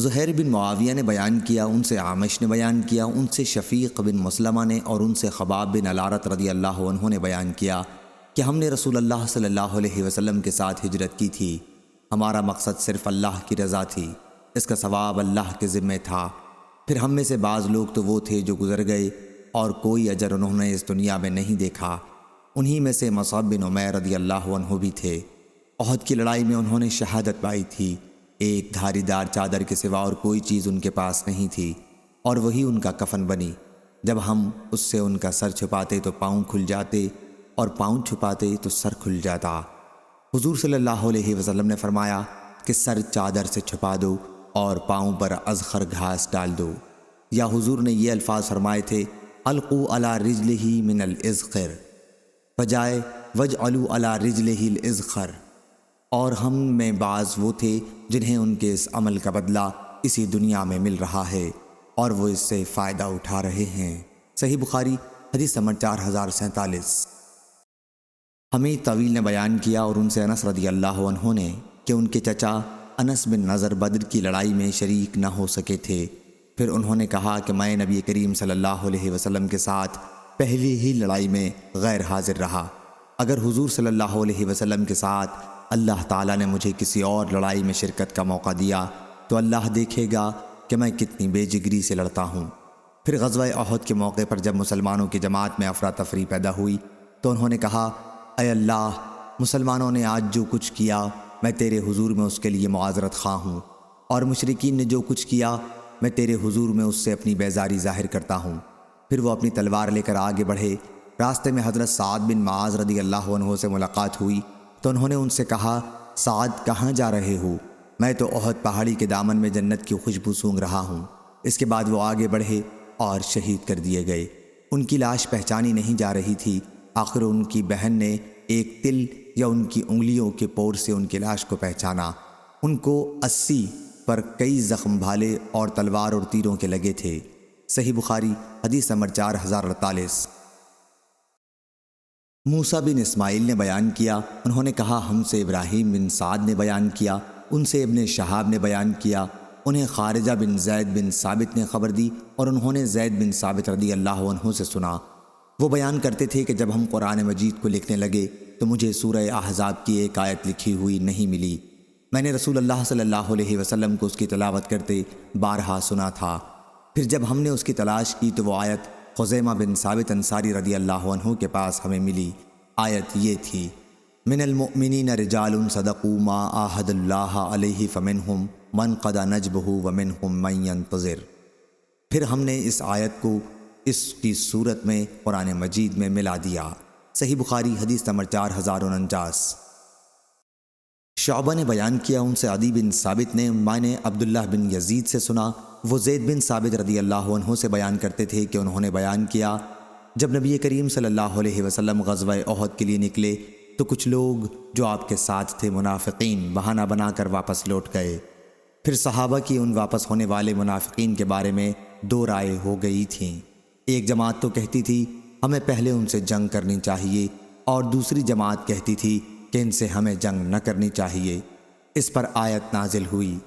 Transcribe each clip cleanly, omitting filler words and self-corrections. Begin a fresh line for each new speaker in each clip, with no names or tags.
زہیر بن معاویہ نے بیان کیا، ان سے عامش نے بیان کیا، ان سے شفیق بن مسلمہ نے اور ان سے خباب بن الارت رضی اللہ عنہ نے بیان کیا کہ ہم نے رسول اللہ صلی اللہ علیہ وسلم کے ساتھ ہجرت کی تھی۔ ہمارا مقصد صرف اللہ کی رضا تھی، اس کا ثواب اللہ کے ذمے تھا۔ پھر ہم میں سے بعض لوگ تو وہ تھے جو گزر گئے اور کوئی اجر انہوں نے اس دنیا میں نہیں دیکھا۔ انہی میں سے مصعب بن عمیر رضی اللہ عنہ بھی تھے۔ احد کی لڑائی میں انہوں نے شہادت پائی تھی۔ ایک دھاری دار چادر کے سوا اور کوئی چیز ان کے پاس نہیں تھی، اور وہی ان کا کفن بنی۔ جب ہم اس سے ان کا سر چھپاتے تو پاؤں کھل جاتے، اور پاؤں چھپاتے تو سر کھل جاتا۔ حضور صلی اللہ علیہ وسلم نے فرمایا کہ سر چادر سے چھپا دو اور پاؤں پر ازخر گھاس ڈال دو، یا حضور نے یہ الفاظ فرمائے تھے القوا علی رجلہ من الازخر بجائے وجعلوا علی رجلہ الازخر۔ اور ہم میں بعض وہ تھے جنہیں ان کے اس عمل کا بدلہ اسی دنیا میں مل رہا ہے اور وہ اس سے فائدہ اٹھا رہے ہیں۔ صحیح بخاری حدیث نمبر 4047۔ ہمیں طویل نے بیان کیا اور ان سے انس رضی اللہ عنہ نے کہ ان کے چچا انس بن نضر بدر کی لڑائی میں شریک نہ ہو سکے تھے۔ پھر انہوں نے کہا کہ میں نبی کریم صلی اللہ علیہ وسلم کے ساتھ پہلی ہی لڑائی میں غیر حاضر رہا۔ اگر حضور صلی اللہ علیہ وسلم کے ساتھ اللہ تعالیٰ نے مجھے کسی اور لڑائی میں شرکت کا موقع دیا تو اللہ دیکھے گا کہ میں کتنی بے جگری سے لڑتا ہوں۔ پھر غزوہ احد کے موقع پر جب مسلمانوں کی جماعت میں افراتفری پیدا ہوئی تو انہوں نے کہا اے اللہ، مسلمانوں نے آج جو کچھ کیا میں تیرے حضور میں اس کے لیے معذرت خواہ ہوں، اور مشرکین نے جو کچھ کیا میں تیرے حضور میں اس سے اپنی بیزاری ظاہر کرتا ہوں۔ پھر وہ اپنی تلوار لے کر آگے بڑھے۔ راستے میں حضرت سعد بن معاذ رضی اللہ عنہ سے ملاقات ہوئی تو انہوں نے ان سے کہا سعد کہاں جا رہے ہو؟ میں تو احد پہاڑی کے دامن میں جنت کی خوشبو سونگھ رہا ہوں۔ اس کے بعد وہ آگے بڑھے اور شہید کر دیے گئے۔ ان کی لاش پہچانی نہیں جا رہی تھی۔ آخر ان کی بہن نے ایک تل یا ان کی انگلیوں کے پور سے ان کی لاش کو پہچانا۔ ان کو 80 پر کئی زخم بھالے اور تلوار اور تیروں کے لگے تھے۔ صحیح بخاری حدیث نمبر 4048۔ موسیٰ بن اسماعیل نے بیان کیا، انہوں نے کہا ہم سے ابراہیم بن سعد نے بیان کیا، ان سے ابن شہاب نے بیان کیا، انہیں خارجہ بن زید بن ثابت نے خبر دی اور انہوں نے زید بن ثابت رضی اللہ عنہ سے سنا۔ وہ بیان کرتے تھے کہ جب ہم قرآن مجید کو لکھنے لگے تو مجھے سورہ احزاب کی ایک آیت لکھی ہوئی نہیں ملی۔ میں نے رسول اللہ صلی اللہ علیہ وسلم کو اس کی تلاوت کرتے بارہا سنا تھا۔ پھر جب ہم نے اس کی تلاش کی تو وہ آیت خزیمہ بن ثابت انصاری رضی اللہ عنہ کے پاس ہمیں ملی۔ آیت یہ تھی من المؤمنین رجال صدقوا ما عاہد اللہ علیہ فمنہم من قضى نجبہ ومنہم من ينتظر۔ پھر ہم نے اس آیت کو اس کی صورت میں قرآن مجید میں ملا دیا۔ صحیح بخاری حدیث نمبر 4049۔ شعبہ نے بیان کیا، ان سے عدی بن ثابت نے میں نے عبداللہ بن یزید سے سنا، وہ زید بن ثابت رضی اللہ عنہ سے بیان کرتے تھے کہ انہوں نے بیان کیا جب نبی کریم صلی اللہ علیہ وسلم غزوہ احد کے لیے نکلے تو کچھ لوگ جو آپ کے ساتھ تھے منافقین بہانہ بنا کر واپس لوٹ گئے۔ پھر صحابہ کی ان واپس ہونے والے منافقین کے بارے میں دو رائے ہو گئی تھیں۔ ایک جماعت تو کہتی تھی ہمیں پہلے ان سے جنگ کرنی چاہیے، اور دوسری جماعت کہتی تھی کہ ان سے ہمیں جنگ نہ کرنی چاہیے۔ اس پر آیت نازل ہوئی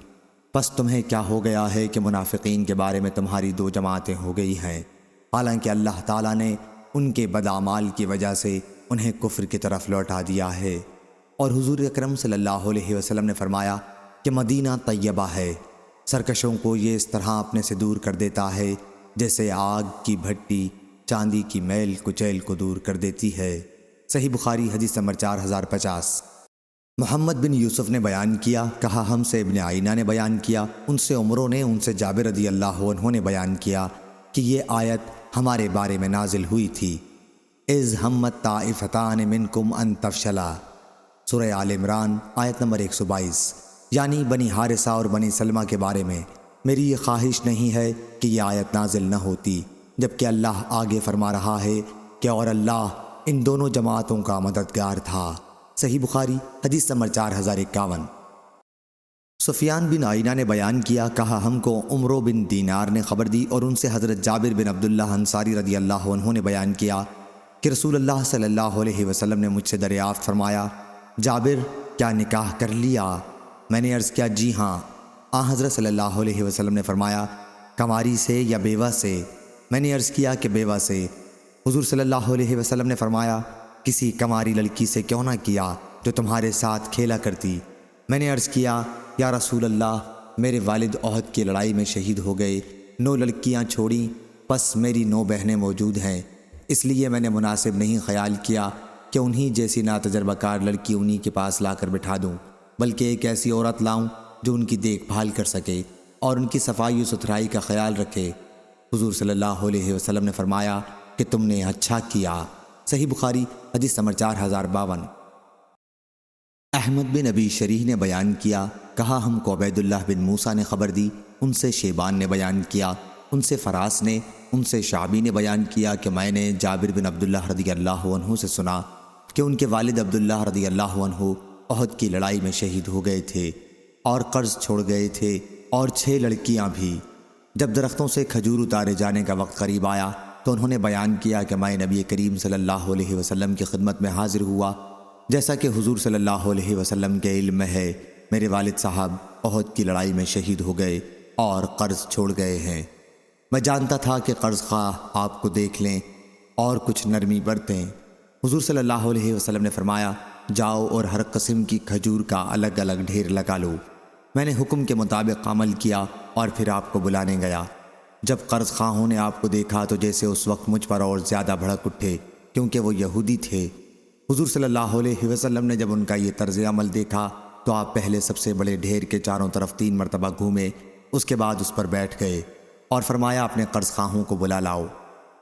پس تمہیں کیا ہو گیا ہے کہ منافقین کے بارے میں تمہاری دو جماعتیں ہو گئی ہیں، حالانکہ اللہ تعالیٰ نے ان کے بداعمال کی وجہ سے انہیں کفر کی طرف لوٹا دیا ہے۔ اور حضور اکرم صلی اللہ علیہ وسلم نے فرمایا کہ مدینہ طیبہ ہے، سرکشوں کو یہ اس طرح اپنے سے دور کر دیتا ہے جیسے آگ کی بھٹی چاندی کی میل کچیل کو دور کر دیتی ہے۔ صحیح بخاری حدیث نمبر 4050۔ محمد بن یوسف نے بیان کیا، کہا ہم سے ابن عینہ نے بیان کیا، ان سے عمروں نے، ان سے جابر رضی اللہ عنہ نے بیان کیا کہ یہ آیت ہمارے بارے میں نازل ہوئی تھی۔ اذ ہمت طائفتان منکم ان تفشلا، سورہ آل عمران آیت نمبر 122، یعنی بنی حارثہ اور بنی سلمہ کے بارے میں میری یہ خواہش نہیں ہے کہ یہ آیت نازل نہ ہوتی، جبکہ اللہ آگے فرما رہا ہے کہ اور اللہ ان دونوں جماعتوں کا مددگار تھا۔ صحیح بخاری حدیث نمبر 4051۔ سفیان بن عینہ نے بیان کیا، کہا ہم کو عمرو بن دینار نے خبر دی اور ان سے حضرت جابر بن عبداللہ انصاری رضی اللہ عنہ نے بیان کیا کہ رسول اللہ صلی اللہ علیہ وسلم نے مجھ سے دریافت فرمایا جابر کیا نکاح کر لیا؟ میں نے عرض کیا جی ہاں۔ حضرت صلی اللہ علیہ وسلم نے فرمایا کنواری سے یا بیوہ سے؟ میں نے عرض کیا کہ بیوہ سے۔ حضور صلی اللہ علیہ وسلم نے فرمایا کسی کنواری لڑکی سے کیوں نہ کیا جو تمہارے ساتھ کھیلا کرتی؟ میں نے عرض کیا یا رسول اللہ میرے والد احد کی لڑائی میں شہید ہو گئے، 9 لڑکیاں چھوڑیں، پس میری 9 بہنیں موجود ہیں، اس لیے میں نے مناسب نہیں خیال کیا کہ انہی جیسی ناتجربہ کار لڑکی انہی کے پاس لا کر بٹھا دوں، بلکہ ایک ایسی عورت لاؤں جو ان کی دیکھ بھال کر سکے اور ان کی صفائی و ستھرائی کا خیال رکھے۔ حضور صلی اللہ علیہ وسلم نے فرمایا کہ تم نے اچھا کیا۔ صحیح بخاری حدیث نمبر 4052۔ احمد بن ابی شریح نے بیان کیا، کہا ہم کو عبید اللہ بن موسیٰ نے خبر دی، ان سے شیبان نے بیان کیا، ان سے فراس نے، ان سے شعبی نے بیان کیا کہ میں نے جابر بن عبداللہ رضی اللہ عنہ سے سنا کہ ان کے والد عبداللہ رضی اللہ عنہ احد کی لڑائی میں شہید ہو گئے تھے اور قرض چھوڑ گئے تھے اور 6 لڑکیاں بھی۔ جب درختوں سے کھجور اتارے جانے کا وقت قریب آیا تو انہوں نے بیان کیا کہ میں نبی کریم صلی اللہ علیہ وسلم کی خدمت میں حاضر ہوا، جیسا کہ حضور صلی اللہ علیہ وسلم کے علم میں ہے، میرے والد صاحب احد کی لڑائی میں شہید ہو گئے اور قرض چھوڑ گئے ہیں۔ میں جانتا تھا کہ قرض خواہ آپ کو دیکھ لیں اور کچھ نرمی برتیں۔ حضور صلی اللہ علیہ وسلم نے فرمایا جاؤ اور ہر قسم کی کھجور کا الگ الگ ڈھیر لگا لو۔ میں نے حکم کے مطابق عمل کیا اور پھر آپ کو بلانے گیا۔ جب قرض خواہوں نے آپ کو دیکھا تو جیسے اس وقت مجھ پر اور زیادہ بھڑک اٹھے، کیونکہ وہ یہودی تھے۔ حضور صلی اللہ علیہ وسلم نے جب ان کا یہ طرز عمل دیکھا تو آپ پہلے سب سے بڑے ڈھیر کے چاروں طرف 3 مرتبہ گھومے، اس کے بعد اس پر بیٹھ گئے اور فرمایا اپنے قرض خواہوں کو بلا لاؤ۔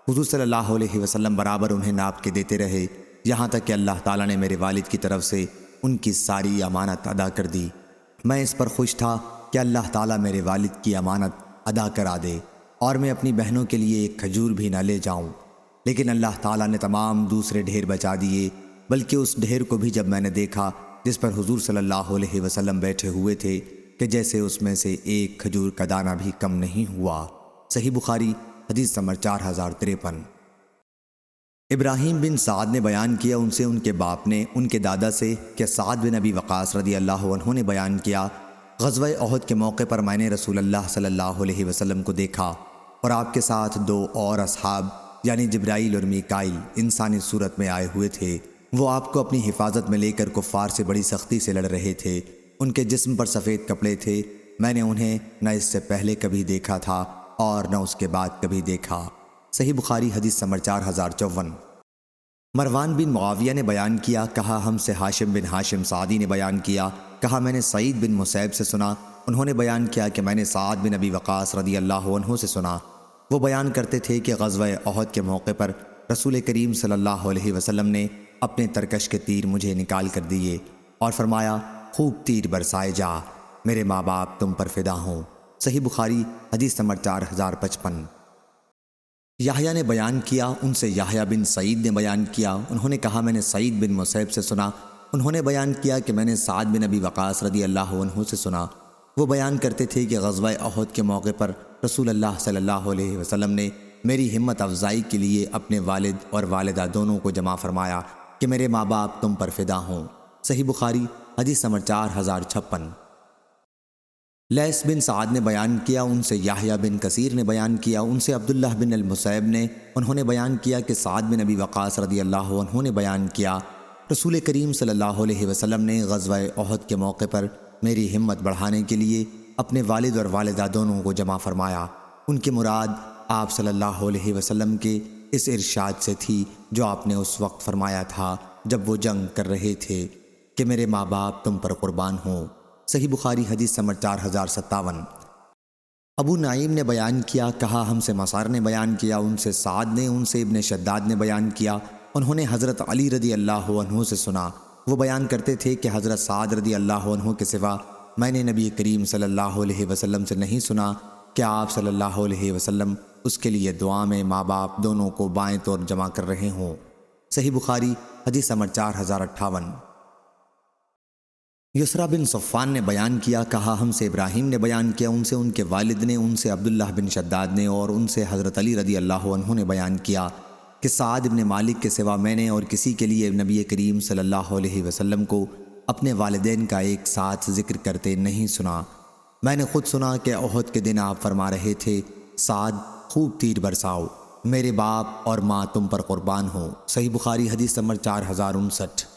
حضور صلی اللہ علیہ وسلم برابر انہیں ناپ کے دیتے رہے، یہاں تک کہ اللہ تعالیٰ نے میرے والد کی طرف سے ان کی ساری امانت ادا کر دی۔ میں اس پر خوش تھا کہ اللہ تعالیٰ میرے والد کی امانت ادا کرا دے اور میں اپنی بہنوں کے لیے ایک کھجور بھی نہ لے جاؤں، لیکن اللہ تعالیٰ نے تمام دوسرے ڈھیر بچا دیے، بلکہ اس ڈھیر کو بھی جب میں نے دیکھا جس پر حضور صلی اللہ علیہ وسلم بیٹھے ہوئے تھے کہ جیسے اس میں سے ایک کھجور کا دانہ بھی کم نہیں ہوا۔ صحیح بخاری حدیث نمبر 4053۔ ابراہیم بن سعد نے بیان کیا، ان سے ان کے باپ نے ان کے دادا سے کہ سعد بن ابی وقاص رضی اللہ عنہ نے بیان کیا غزوہ احد کے موقع پر میں نے رسول اللہ صلی اللہ علیہ وسلم کو دیکھا اور آپ کے ساتھ 2 اور اصحاب یعنی جبرائیل اور میکائیل انسانی صورت میں آئے ہوئے تھے۔ وہ آپ کو اپنی حفاظت میں لے کر کفار سے بڑی سختی سے لڑ رہے تھے، ان کے جسم پر سفید کپڑے تھے، میں نے انہیں نہ اس سے پہلے کبھی دیکھا تھا اور نہ اس کے بعد کبھی دیکھا۔ صحیح بخاری حدیث نمبر 4054۔ مروان بن معاویہ نے بیان کیا، کہا ہم سے ہاشم بن ہاشم سعدی نے بیان کیا، کہا میں نے سعید بن مسیب سے سنا، انہوں نے بیان کیا کہ میں نے سعد بن ابی وقاص رضی اللہ عنہ سے سنا، وہ بیان کرتے تھے کہ غزوہ احد کے موقع پر رسول کریم صلی اللہ علیہ وسلم نے اپنے ترکش کے تیر مجھے نکال کر دیے اور فرمایا خوب تیر برسائے جا، میرے ماں باپ تم پر فدا ہوں۔ صحیح بخاری حدیث نمبر 4055۔ یحییٰ نے بیان کیا، ان سے یحییٰ بن سعید نے بیان کیا، انہوں نے کہا میں نے سعید بن مسیب سے سنا، انہوں نے بیان کیا کہ میں نے سعد بن ابی وقاص رضی اللہ عنہ سے سنا، وہ بیان کرتے تھے کہ غزوہ احد کے موقع پر رسول اللہ صلی اللہ علیہ وسلم نے میری ہمت افزائی کے لیے اپنے والد اور والدہ دونوں کو جمع فرمایا کہ میرے ماں باپ تم پر فدا ہوں۔ صحیح بخاری حدیث نمبر 4056۔ لیث بن سعد نے بیان کیا، ان سے یحییٰ بن کثیر نے بیان کیا، ان سے عبداللہ بن المسیب نے، انہوں نے بیان کیا کہ سعد بن ابی وقاص رضی اللہ عنہ نے بیان کیا رسول کریم صلی اللہ علیہ وسلم نے غزوہ احد کے موقع پر میری ہمت بڑھانے کے لیے اپنے والد اور والدہ دونوں کو جمع فرمایا۔ ان کی مراد آپ صلی اللہ علیہ وسلم کے اس ارشاد سے تھی جو آپ نے اس وقت فرمایا تھا جب وہ جنگ کر رہے تھے کہ میرے ماں باپ تم پر قربان ہوں۔ صحیح بخاری حدیث نمبر 4057۔ ابو نعیم نے بیان کیا، کہا ہم سے مسعر نے بیان کیا، ان سے سعد نے، ان سے ابن شداد نے بیان کیا، انہوں نے حضرت علی رضی اللہ عنہ سے سنا، وہ بیان کرتے تھے کہ حضرت سعد رضی اللہ عنہ کے سوا میں نے نبی کریم صلی اللہ علیہ وسلم سے نہیں سنا کہ آپ صلی اللہ علیہ وسلم اس کے لیے دعا میں ماں باپ دونوں کو بائیں طور جمع کر رہے ہوں۔ صحیح بخاری حدیث نمبر 4058۔ یسرا بن صفان نے بیان کیا، کہا ہم سے ابراہیم نے بیان کیا، ان سے ان کے والد نے، ان سے عبداللہ بن شداد نے اور ان سے حضرت علی رضی اللہ عنہ نے بیان کیا کہ سعد بن مالک کے سوا میں نے اور کسی کے لیے نبی کریم صلی اللہ علیہ وسلم کو اپنے والدین کا ایک ساتھ ذکر کرتے نہیں سنا۔ میں نے خود سنا کہ احد کے دن آپ فرما رہے تھے، سعد خوب تیر برساؤ، میرے باپ اور ماں تم پر قربان ہوں۔ صحیح بخاری حدیث نمبر 4059۔